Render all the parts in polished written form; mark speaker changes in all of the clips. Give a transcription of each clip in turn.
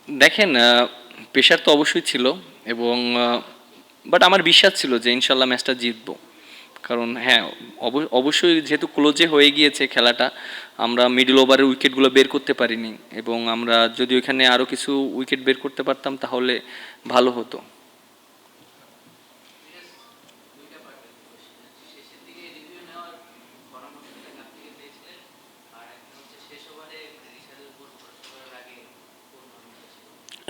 Speaker 1: দেখেন, প্রেশার তো অবশ্যই ছিল এবং বাট আমার বিশ্বাস ছিল যে ইনশাল্লাহ ম্যাচটা জিতবো। কারণ হ্যাঁ, অবশ্যই যেহেতু ক্লোজে হয়ে গিয়েছে খেলাটা, আমরা মিডল ওভারের উইকেটগুলো বের করতে পারিনি এবং আমরা যদি ওইখানে আরও কিছু উইকেট বের করতে পারতাম তাহলে ভালো হতো।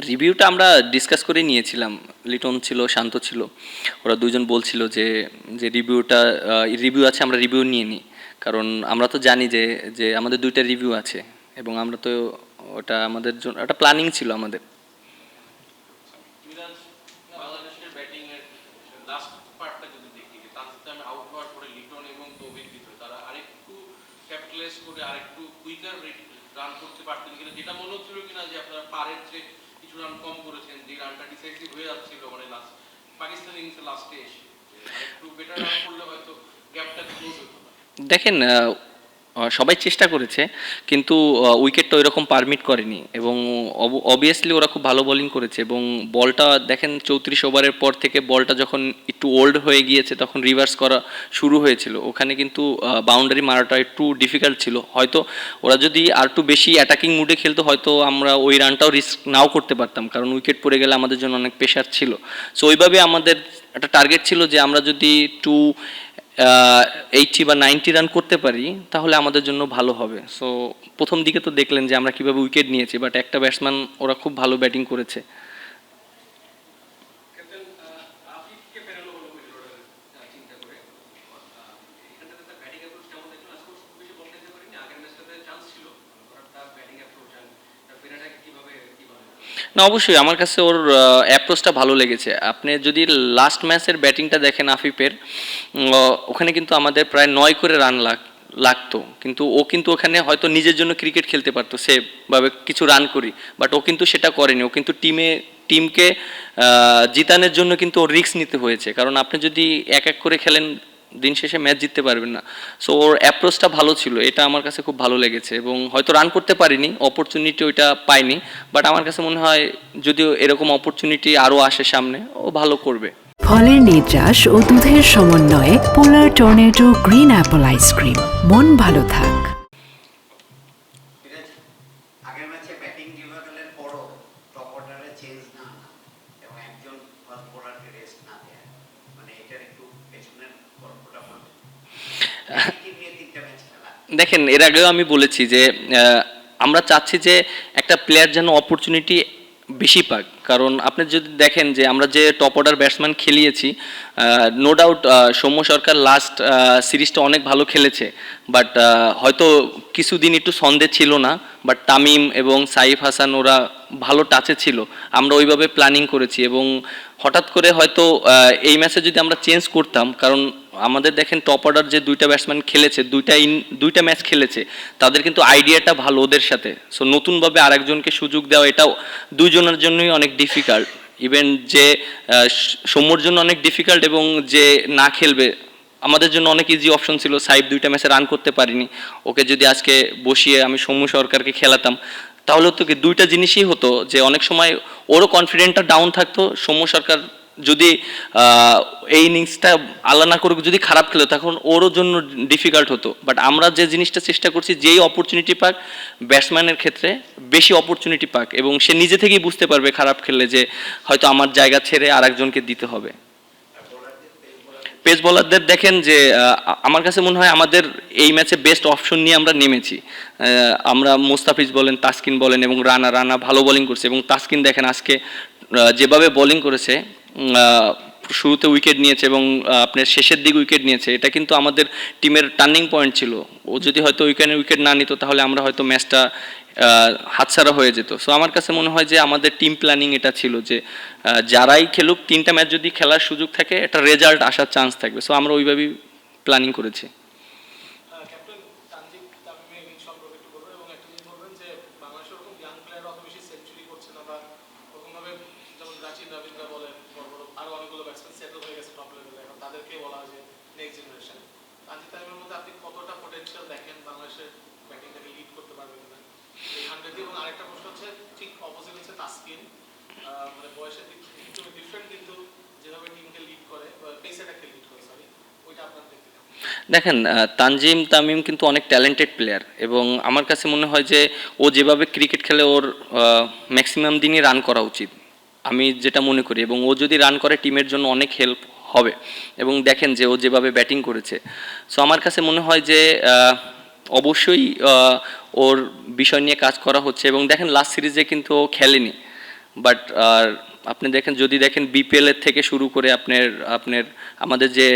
Speaker 1: রিভিউটা আমরা ডিসকাস করে নিয়েছিলাম। লিটন ছিল, শান্ত ছিল, ওরা দুজন বলছিল যে যে রিভিউটা রিভিউ আছে, আমরা রিভিউ নিয়ে নিই। কারণ আমরা তো জানি যে যে আমাদের দুইটা রিভিউ আছে এবং আমরা তো ওটা আমাদের জন্য একটা প্ল্যানিং ছিল আমাদের।
Speaker 2: মিরাজ, বাংলাদেশের ব্যাটিং এর লাস্ট পার্টটা যদি দেখি, যে তানজিদ আউট হওয়ার পরে লিটন এবং তৌহিদ ভিতরে তারা আরেকটু ক্যাপিটালাইজ করে আরেকটু কুইকার রান করতে পারতেন কিনা, যেটা মনে হচ্ছিল কিনা যে আপনারা পারের যে কিছু রান কম করেছেন, যে রানটা ডিসাইসিভ হয়ে যাচ্ছিল মানে লাস্ট পাকিস্তান ইনিংসের লাস্টে এসে, আরেকটু বেটার রান করলে হয়তো গ্যাপটা ক্লোজ হতো না।
Speaker 1: দেখেন, সবাই চেষ্টা করেছে কিন্তু উইকেটটা ওইরকম পারমিট করেনি এবং অবভিয়াসলি ওরা খুব ভালো বোলিং করেছে এবং বলটা দেখেন 34 ওভারের পর থেকে বলটা যখন একটু ওল্ড হয়ে গিয়েছে তখন রিভার্স করা শুরু হয়েছিল। ওখানে কিন্তু বাউন্ডারি মারাটা একটু ডিফিকাল্ট ছিল। হয়তো ওরা যদি আর একটু বেশি অ্যাটাকিং মুডে খেলতো হয়তো আমরা ওই রানটাও রিস্ক নাও করতে পারতাম, কারণ উইকেট পড়ে গেলে আমাদের জন্য অনেক প্রেশার ছিল। সো ওইভাবে আমাদের একটা টার্গেট ছিল যে আমরা যদি 80 বা 90 রান করতে পারি তাহলে আমাদের জন্য ভালো হবে। সো প্রথম দিকে তো দেখলেন যে আমরা কিভাবে উইকেট নিয়েছি, বাট একটা ব্যাটসম্যান ওরা খুব ভালো ব্যাটিং করেছে। না, অবশ্যই আমার কাছে ওর অ্যাপ্রোচটা ভালো লেগেছে। আপনি যদি লাস্ট ম্যাচের ব্যাটিংটা দেখেন আফিফের, ওখানে কিন্তু আমাদের প্রায় 9 করে রান লাগতো, কিন্তু ও কিন্তু ওখানে হয়তো নিজের জন্য ক্রিকেট খেলতে পারতো সেভাবে কিছু রান করি, বাট ও কিন্তু সেটা করেনি। ও কিন্তু টিমকে জিতানোর জন্য কিন্তু ওর রিস্ক নিতে হয়েছে, কারণ আপনি যদি এক এক করে খেলেন দিন শেষে ম্যাচ জিততে পারবেন না। সো ওর অ্যাপ্রোচটা ভালো ছিল, এটা আমার কাছে খুব ভালো লেগেছে এবং হয়তো রান করতে পারিনি, অপরচুনিটি ওইটা পাইনি, বাট আমার কাছে মনে হয় যদিও এরকম অপরচুনিটি আরও আসে সামনে, ও ভালো করবে।
Speaker 3: ফলের নির্যাস ও দুধের সমন্বয়ে পোলার টর্নেডো গ্রিন অ্যাপল আইসক্রিম। মন ভালো থাক।
Speaker 4: আগের ম্যাচে ব্যাটিং ডিভাইডালের পরও টপ অর্ডারে চেঞ্জ না আনা এবং একজন ফাস্ট বোলারকে রেস্ট না দেয়া, মানে এটার একটু পেছনের গল্পটা বলবেন। কি নিয়ে তিনটা ম্যাচ খেলা?
Speaker 1: দেখেন, এর আগেও আমি বলেছি যে আমরা চাচ্ছি যে একটা প্লেয়ার যেন অপরচুনিটি বেশি পাক। কারণ আপনি যদি দেখেন যে আমরা যে টপ অর্ডার ব্যাটসম্যান খেলিয়েছি, no doubt Soumya Sarkar last সিরিজটা অনেক ভালো খেলেছে, বাট হয়তো কিছুদিন একটু সন্দেহ ছিল না, বাট তামিম এবং সাইফ হাসান ওরা ভালো টাচে ছিল। আমরা ওইভাবে প্ল্যানিং করেছি এবং হঠাৎ করে হয়তো এই ম্যাচে যদি আমরা চেঞ্জ করতাম, কারণ আমাদের দেখেন টপ অর্ডার যে দুইটা ব্যাটসম্যান খেলেছে, দুইটা ম্যাচ খেলেছে, তাদের কিন্তু আইডিয়াটা ভালো ওদের সাথে। সো নতুনভাবে আরেকজনকে সুযোগ দেওয়া এটাও দুইজনের জন্যই অনেক ডিফিকাল্ট। ইভেন যে সৌম্যর জন্য অনেক ডিফিকাল্ট এবং যে না খেলবে আমাদের জন্য অনেক ইজি অপশন ছিল। সাইফ দুইটা ম্যাচে রান করতে পারিনি, ওকে যদি আজকে বসিয়ে আমি সৌম্য সরকারকে খেলাতাম তাহলে তো কি দুইটা জিনিসই হতো, যে অনেক সময় ওরও কনফিডেন্টটা ডাউন থাকতো। সৌম্য সরকার যদি এই ইনিংসটা আল্লাহ না করুক যদি খারাপ খেলো তখন ওরও জন্য ডিফিকাল্ট হতো। বাট আমরা যে জিনিসটা চেষ্টা করছি, যেই অপরচুনিটি পাক ব্যাটসম্যানের ক্ষেত্রে বেশি অপরচুনিটি পাক এবং সে নিজে থেকেই বুঝতে পারবে খারাপ খেললে যে হয়তো আমার জায়গা ছেড়ে আরেকজনকে দিতে হবে। পেস বোলারদের দেখেন যে আমার কাছে মনে হয় আমাদের এই ম্যাচে বেস্ট অপশন নিয়ে আমরা নেমেছি। আমরা মোস্তাফিজ বলেন, তাসকিন বলেন এবং রানা ভালো বোলিং করছে এবং তাসকিন দেখেন আজকে যেভাবে বোলিং করেছে, শুরুতে উইকেট নিয়েছে এবং আপনার শেষের দিকে উইকেট নিয়েছে, এটা কিন্তু আমাদের টিমের টার্নিং পয়েন্ট ছিল। ও যদি হয়তো উইকেট না নিত তাহলে আমরা হয়তো ম্যাচটা হাতছাড়া হয়ে যেত। সো আমার কাছে মনে হয় যে আমাদের টিম প্ল্যানিং এটা ছিল যে যারাই খেলুক তিনটা ম্যাচ যদি খেলার সুযোগ থাকে একটা রেজাল্ট আসার চান্স থাকবে। সো আমরা ওইভাবেই প্ল্যানিং করেছি।
Speaker 5: হান্ড্রেড এবং আরেকটা প্রশ্ন হচ্ছে ঠিক অপোজিট হচ্ছে তাসকিন, মানে বয়সের দিক থেকে একটু ডিফারেন্ট, কিন্তু যেভাবে টিমকে লিড করে পেসারটাকে লিড করে, সরি, ওইটা আপনার দেখতে কেমন?
Speaker 1: দেখেন তানজিম তামিম কিন্তু অনেক ট্যালেন্টেড প্লেয়ার এবং আমার কাছে মনে হয় যে ও যেভাবে ক্রিকেট খেলে ওর ম্যাক্সিমাম দিনই রান করা উচিত, আমি যেটা মনে করি। এবং ও যদি রান করে টিমের জন্য অনেক হেল্প হবে। এবং দেখেন যে ও যেভাবে ব্যাটিং করেছে, সো আমার কাছে মনে হয় যে অবশ্যই ওর বিষয় নিয়ে কাজ করা হচ্ছে। এবং দেখেন লাস্ট সিরিজে কিন্তু ও খেলেনি, বাট আপনি দেখেন, যদি দেখেন বিপিএল এর থেকে শুরু করে আপনার আপনার আমাদের যে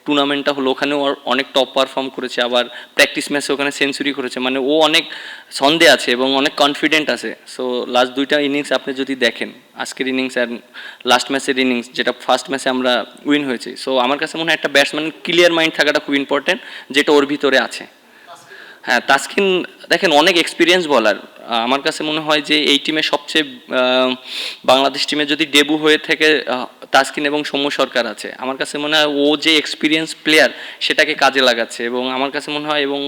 Speaker 1: টুর্নামেন্টটা হলো ওখানেও অনেক টপ পারফর্ম করেছে, আবার প্র্যাকটিস ম্যাচে ওখানে সেঞ্চুরি করেছে, মানে ও অনেক ছন্দে আছে এবং অনেক কনফিডেন্ট আছে। সো লাস্ট দুইটা ইনিংস আপনি যদি দেখেন, আজকের ইনিংস আর লাস্ট ম্যাচের ইনিংস, যেটা ফার্স্ট ম্যাচে আমরা উইন হয়েছি, সো আমার কাছে মনে হয় একটা ব্যাটসম্যান ক্লিয়ার মাইন্ড থাকাটা খুব ইম্পর্টেন্ট, যেটা ওর ভিতরে আছে। হ্যাঁ, তাসকিন দেখেন অনেক এক্সপিরিয়েন্স বলার। আমার কাছে মনে হয় যে এই টিমে সবচেয়ে বাংলাদেশ টিমে যদি ডেবু হয়ে থেকে তাসকিন এবং সৌম্য সরকার আছে। আমার কাছে মনে হয় ও যে এক্সপিরিয়েন্স প্লেয়ার সেটাকে কাজে লাগাচ্ছে এবং আমার কাছে মনে হয় এবং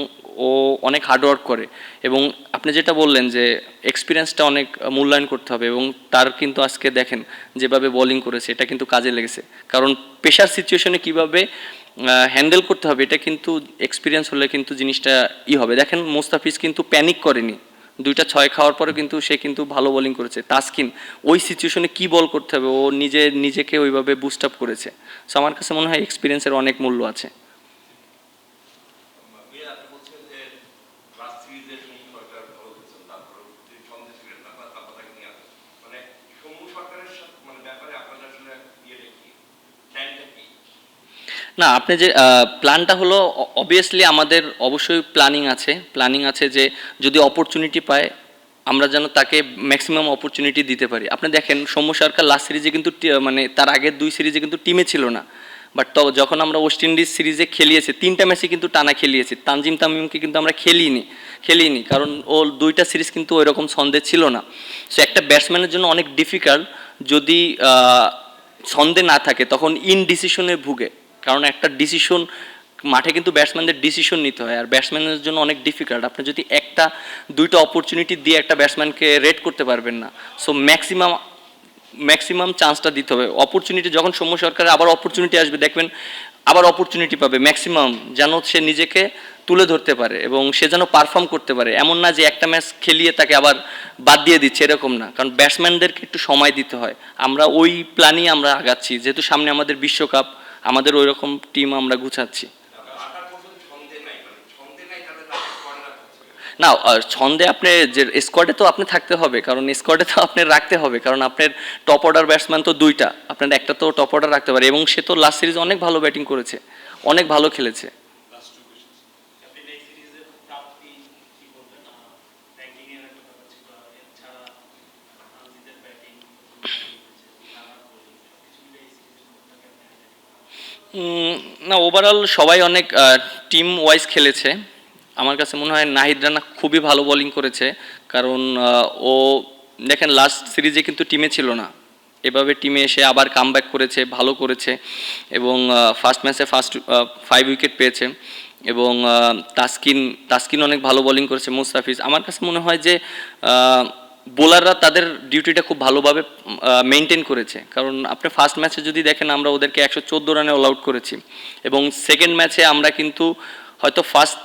Speaker 1: ও অনেক হার্ডওয়ার্ক করে। এবং আপনি যেটা বললেন যে এক্সপিরিয়েন্সটা অনেক মূল্যায়ন করতে হবে এবং তার কিন্তু আজকে দেখেন যেভাবে বোলিং করেছে এটা কিন্তু কাজে লেগেছে, কারণ প্রেশার সিচুয়েশনে কীভাবে হ্যান্ডেল করতে হবে এটা কিন্তু এক্সপিরিয়েন্স হলে কিন্তু জিনিসটা হবে। দেখেন মোস্তাফিজ কিন্তু প্যানিক করেনি, দুইটা ছয় খাওয়ার পরে কিন্তু সে কিন্তু ভালো বোলিং করেছে। তাসকিন ওই সিচুয়েশনে কী বল করতে হবে ও নিজেকে ওইভাবে বুস্ট আপ করেছে। সো আমার কাছে মনে হয় এক্সপিরিয়েন্সের অনেক মূল্য আছে। না, আপনি যে প্ল্যানটা হলো, অবভিয়াসলি আমাদের অবশ্যই প্ল্যানিং আছে যে যদি অপরচুনিটি পায় আমরা যেন তাকে ম্যাক্সিমাম অপরচুনিটি দিতে পারি। আপনি দেখেন সৌম্য সরকার লাস্ট সিরিজে কিন্তু মানে তার আগের দুই সিরিজে কিন্তু টিমে ছিল না, বাট যখন আমরা ওয়েস্ট ইন্ডিজ সিরিজে খেলিয়েছি 3টা ম্যাচে কিন্তু টানা খেলিয়েছি, তানজিম তামিমকে কিন্তু আমরা খেলিনি কারণ ও 2টা সিরিজ কিন্তু ওই রকম ছন্দে ছিল না। সো একটা ব্যাটসম্যানের জন্য অনেক ডিফিকাল্ট যদি ছন্দে না থাকে, তখন ইনডিসিশনে ভুগে, কারণ একটা ডিসিশন মাঠে কিন্তু ব্যাটসম্যানদের ডিসিশন নিতে হয়, আর ব্যাটসম্যানের জন্য অনেক ডিফিকাল্ট। আপনি যদি দুইটা অপরচুনিটি দিয়ে একটা ব্যাটসম্যানকে রেট করতে পারবেন না। সো ম্যাক্সিমাম চান্সটা দিতে হবে। অপরচুনিটি যখন সৌম্য সরকারের আবার অপরচুনিটি আসবে, দেখবেন আবার অপরচুনিটি পাবে, ম্যাক্সিমাম যেন সে নিজেকে তুলে ধরতে পারে এবং সে যেন পারফর্ম করতে পারে। এমন না যে একটা ম্যাচ খেলিয়ে তাকে আবার বাদ দিয়ে দিচ্ছে, এরকম না, কারণ ব্যাটসম্যানদেরকে একটু সময় দিতে হয়। আমরা ওই প্ল্যানই আমরা আগাচ্ছি, যেহেতু সামনে আমাদের বিশ্বকাপ, আমাদের ওই রকম টিম আমরা গুছাচ্ছি। না, ছন্দে আপনি যে স্কোয়াডে তো আপনি থাকতে হবে, কারণ স্কোয়াডে তো আপনি রাখতে হবে, কারণ আপনার টপ অর্ডার ব্যাটসম্যান তো 2টা, আপনার একটা তো টপ অর্ডার রাখতে পারে এবং সে তো লাস্ট সিরিজ অনেক ভালো ব্যাটিং করেছে, অনেক ভালো খেলেছে। না, ওভারঅল সবাই অনেক টিম ওয়াইজ খেলেছে। আমার কাছে মনে হয় নাহিদ রানা খুবই ভালো বোলিং করেছে, কারণ ও দেখেন লাস্ট সিরিজে কিন্তু টিমে ছিল না, এভাবে টিমে এসে আবার কামব্যাক করেছে, ভালো করেছে এবং ফার্স্ট ম্যাচে 5 উইকেট পেয়েছে। এবং তাসকিন অনেক ভালো বোলিং করেছে, মুস্তাফিজ। আমার কাছে মনে হয় যে বোলাররা তাদের ডিউটিটা খুব ভালোভাবে মেনটেন করেছে, কারণ আপনি ফার্স্ট ম্যাচে যদি দেখেন আমরা ওদেরকে 114 রানে অল আউট করেছি এবং সেকেন্ড ম্যাচে আমরা কিন্তু হয়তো ফার্স্ট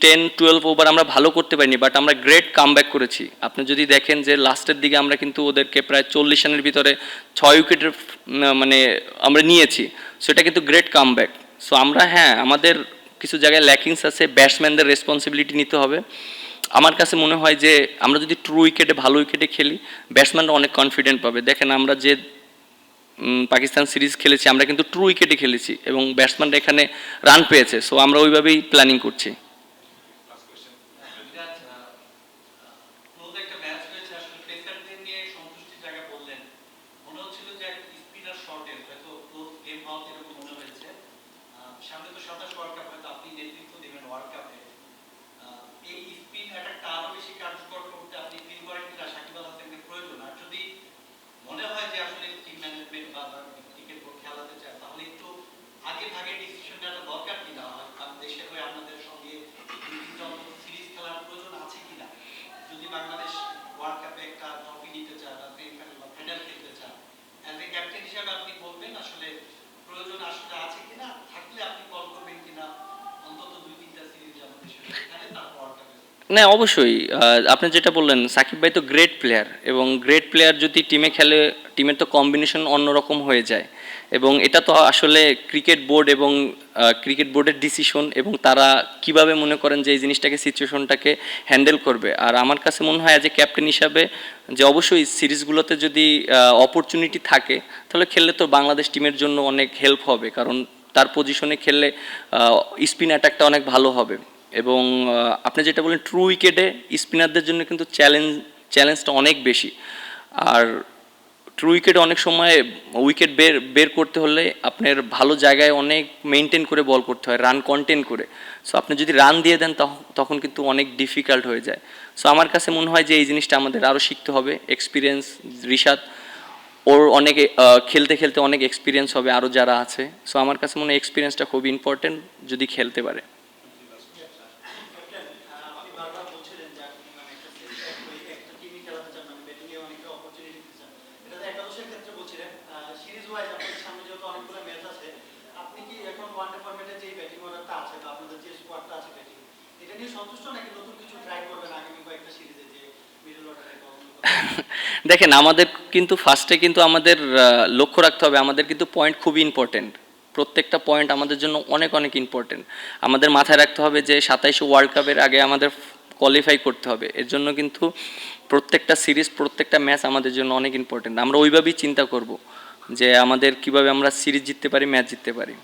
Speaker 1: 10-12 ওভার আমরা ভালো করতে পারিনি, বাট আমরা গ্রেট কামব্যাক করেছি। আপনি যদি দেখেন যে লাস্টের দিকে আমরা কিন্তু ওদেরকে প্রায় 40 রানের ভিতরে 6 উইকেটের মানে আমরা নিয়েছি, সেটা কিন্তু গ্রেট কামব্যাক। সো আমরা, হ্যাঁ, আমাদের কিছু জায়গায় ল্যাকিংস আছে, ব্যাটসম্যানদের রেসপন্সিবিলিটি নিতে হবে। আমার কাছে মনে হয় যে আমরা যদি ভালো উইকেটে খেলি, ব্যাটসম্যানরা অনেক কনফিডেন্ট পাবে। দেখেন আমরা যে পাকিস্তান সিরিজ খেলেছি আমরা কিন্তু উইকেটে খেলেছি এবং ব্যাটসম্যানরা এখানে রান পেয়েছে। সো আমরা ওইভাবেই প্ল্যানিং করছি।
Speaker 6: সামনে তো 27 ওয়ার্ল্ড কাপ, হয়তো আপনি নেতৃত্ব দিবেন ওয়ার্ল্ড কাপে, এই স্পিন অ্যাটাকটা আরো বেশি কার্যকর করতে আপনি ফিল করেন কিনা সাকিব আল হাসানকে প্রয়োজন? আর যদি মনে হয় যে আসলে টিম ম্যানেজমেন্ট বা ক্রিকেট বোর্ড খেলাতে চায়, তাহলে একটু আগে ভাগে ডিসিশন নেওয়াটা দরকার কিনা? দেশের হয়ে আপনাদের সঙ্গে
Speaker 1: না অবশ্যই আপনি যেটা বললেন সাকিব ভাই তো গ্রেট প্লেয়ার, এবং গ্রেট প্লেয়ার যদি টিমে খেলে টিমের তো কম্বিনেশন অন্যরকম হয়ে যায়, এবং এটা তো আসলে ক্রিকেট বোর্ড এবং ক্রিকেট বোর্ডের ডিসিশন, এবং তারা কিভাবে মনে করেন যে এই জিনিসটাকে সিচুয়েশনটাকে হ্যান্ডেল করবে। আর আমার কাছে মনে হয় অ্যাজ এ ক্যাপ্টেন হিসাবে যে অবশ্যই সিরিজগুলোতে যদি অপরচুনিটি থাকে তাহলে খেললে তো বাংলাদেশ টিমের জন্য অনেক হেল্প হবে, কারণ তার পজিশনে খেললে স্পিন অ্যাটাকটা অনেক ভালো হবে। এবং আপনি যেটা বলেন ট্রু উইকেটে স্পিনারদের জন্য কিন্তু চ্যালেঞ্জটা অনেক বেশি। আর ট্রু উইকেটে অনেক সময় উইকেট বের করতে হলে আপনার ভালো জায়গায় অনেক মেনটেন করে বল করতে হয়, রান কন্টেন করে। সো আপনি যদি রান দিয়ে দেন তখন কিন্তু অনেক ডিফিকাল্ট হয়ে যায়। সো আমার কাছে মনে হয় যে এই জিনিসটা আমাদের আরও শিখতে হবে। এক্সপিরিয়েন্স রিশাদ, ওর অনেক খেলতে খেলতে অনেক এক্সপিরিয়েন্স হবে আরও যারা আছে। সো আমার কাছে মনে হয় এক্সপিরিয়েন্সটা খুব ইম্পর্টেন্ট যদি খেলতে পারে।
Speaker 6: ক্যাপ্টেন, আপনি বারবার বলছিলেন যে আপনি মানে একটা টিমই খেলাতে চান, মানে ব্যাটিং এ অনেকটা অপরচুনিটি দিতে চান। এটা তো একাদশের ক্ষেত্রে বলছিলেন। সিরিজ ওয়াইজ আপনাদের সামনে যেহেতু অনেকগুলো ম্যাচ আছে, আপনি কি এখন ওয়ানডে ফরম্যাটে যে ব্যাটিং অর্ডারটা আছে বা আপনাদের যে স্কোয়াডটা আছে ব্যাটিং, এটা নিয়ে সন্তুষ্ট নাকি নতুন কিছু ট্রাই করবেন আগামী কয়েকটা সিরিজে, যে মিডল অর্ডারে বা অন্য কোথাও?
Speaker 1: দেখেন আমাদের কিন্তু ফার্স্টে কিন্তু আমাদের লক্ষ্য রাখতে হবে, আমাদের কিন্তু পয়েন্ট খুবই ইম্পর্টেন্ট। প্রত্যেকটা পয়েন্ট আমাদের জন্য অনেক অনেক ইম্পর্টেন্ট। আমাদের মাথায় রাখতে হবে যে 27 ওয়ার্ল্ড কাপের আগে আমাদের কোয়ালিফাই করতে হবে। এর জন্য কিন্তু প্রত্যেকটা সিরিজ প্রত্যেকটা ম্যাচ আমাদের জন্য অনেক ইম্পর্টেন্ট। আমরা ওইভাবেই চিন্তা করব যে আমাদের কিভাবে আমরা সিরিজ জিততে পারি, ম্যাচ জিততে পারি।